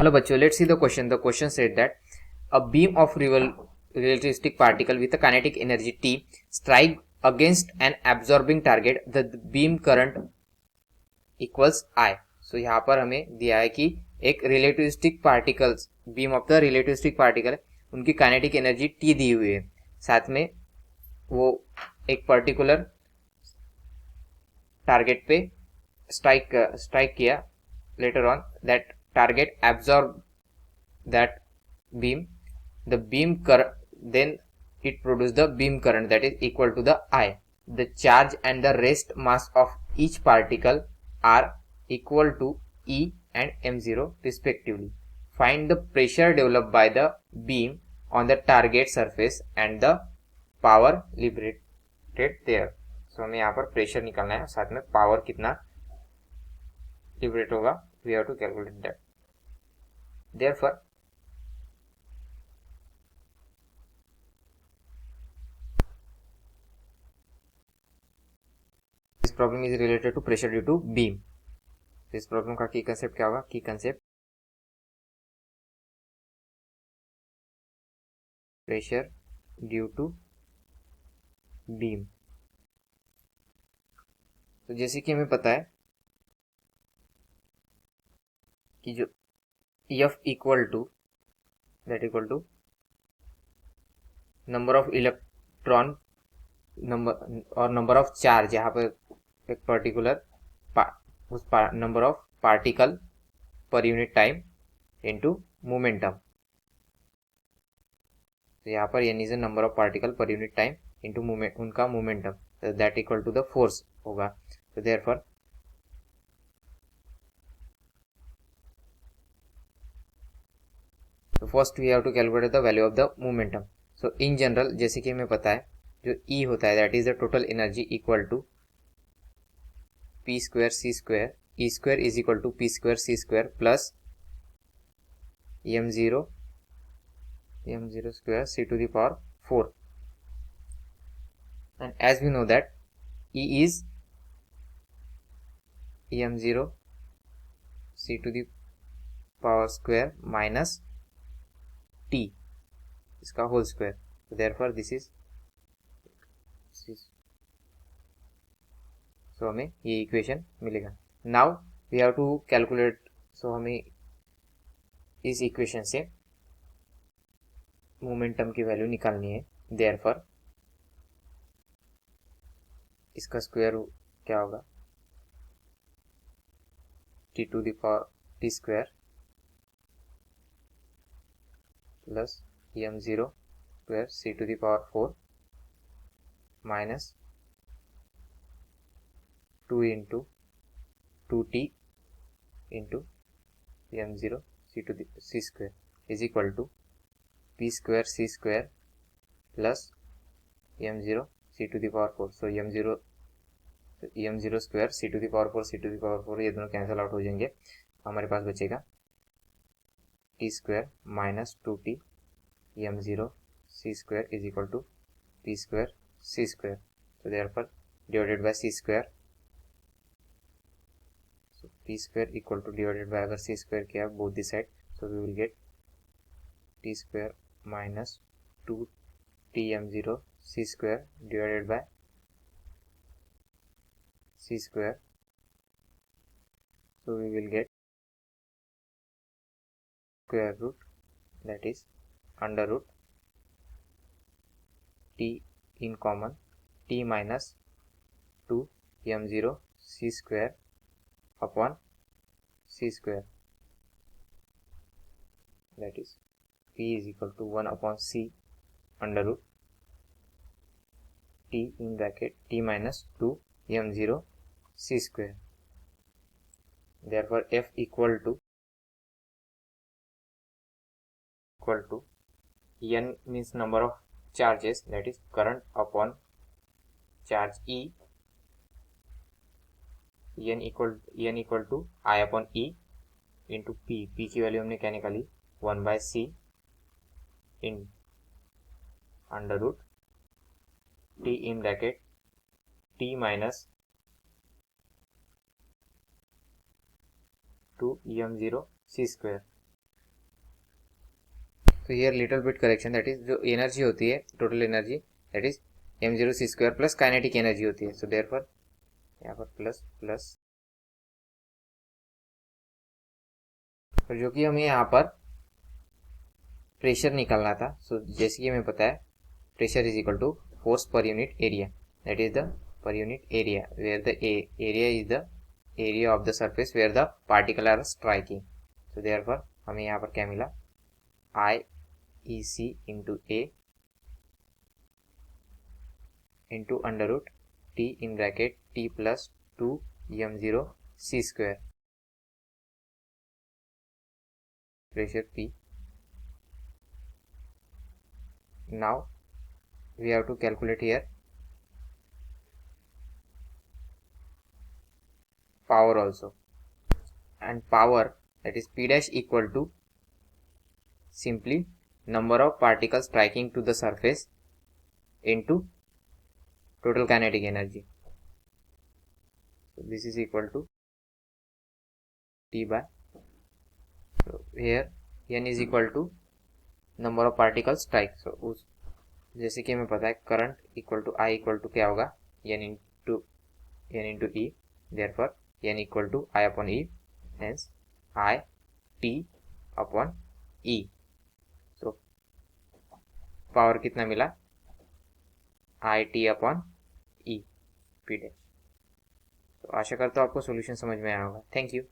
Hello bachcho, let's see the question. The question said that a beam of relativistic particle with a kinetic energy T strike against an absorbing target, the beam current equals I. So यहाँ पर हमें दिया है कि एक relativistic particles, beam of the relativistic particle, उनकी kinetic energy T दी हुई है, साथ में वो एक पर्टिकुलर टारगेट पे स्ट्राइक किया. Later on that target absorb that beam, the beam current, then it produce the beam current that is equal to the I. The charge and the rest mass of each particle are equal to E and m0 respectively. Find the pressure developed by the beam on the target surface and the power liberated there. So हमें यहाँ पर pressure निकालना है, साथ में power कितना liberate होगा, we have to calculate that. Therefore this problem is related to pressure due to beam. इस प्रॉब्लम का की कंसेप्ट क्या होगा? Key concept pressure due to beam. तो जैसे कि हमें पता है कि जो F equal to number of electron number और नंबर ऑफ चार्ज, यहाँ पर एक पर्टिकुलर उस number of particle per unit time into momentum. तो यहाँ पर n is number of particle per unit time into उनका momentum, that equal to the force होगा. तो therefore first we have to calculate the value of the momentum. So in general जैसे कि हमें पता है जो E होता है that is the total energy equal to P square C square, E square is equal to P square C square plus m0 square C to the power 4. And as we know that E is m0 C to the power square minus T इसका whole square. So therefore this is so हमें ये equation मिलेगा. Now we have to calculate. So हमें इस equation से momentum की value निकालनी है. देयरफॉर इसका स्क्वायर क्या होगा? T to the power T square plus m0 square C to the power 4 minus 2 into 2t into m0 C to the C square is equal to P square C square plus m0 C to the power 4. So m0 square C to the power 4 C to the power 4 ये दोनों cancel out हो जाएंगे. हमारे पास बचेगा t square minus 2t m0 C square is equal to P square C square. So therefore divided by C square. So P square equal to divided by अगर C square किया both the side, so we will get T square minus 2t m0 C square divided by C square. So we will get square root, that is under root t in common, t minus 2 m0 C square upon C square, that is P is equal to 1 upon C under root t in bracket t minus 2 m0 C square. Therefore F equal to n means number of charges, that is current upon charge E. n equal to I upon E into P. P की value हमने क्या निकाली? 1 by C in under root t in bracket t minus 2 m0 C square तो here little bit correction, that is जो energy होती है total energy that is m0 c square plus kinetic energy होती है. So therefore यहाँ पर plus plus, तो जो कि हमें यहाँ पर प्रेशर निकालना था. सो जैसे कि हमें पता है pressure is equal to force per unit area, that is the per unit area where the area is the area of the surface where the particle are striking. So therefore हमें यहाँ पर क्या मिला, I E C into A into under root T in bracket T plus 2m0 c square pressure P. Now we have to calculate here power also, and power, that is P dash equal to simply number of particles striking to the surface into total kinetic energy. So this is equal to T by, so here n is equal to number of particles strike. So उस जैसे कि हमें पता है current equal to I equal to क्या होगा, n into E, therefore n equal to I upon E, hence I T upon E. So power कितना मिला, I T upon E P dash. तो आशा करता हूँ आपको सॉल्यूशन समझ में आया होगा. Thank you.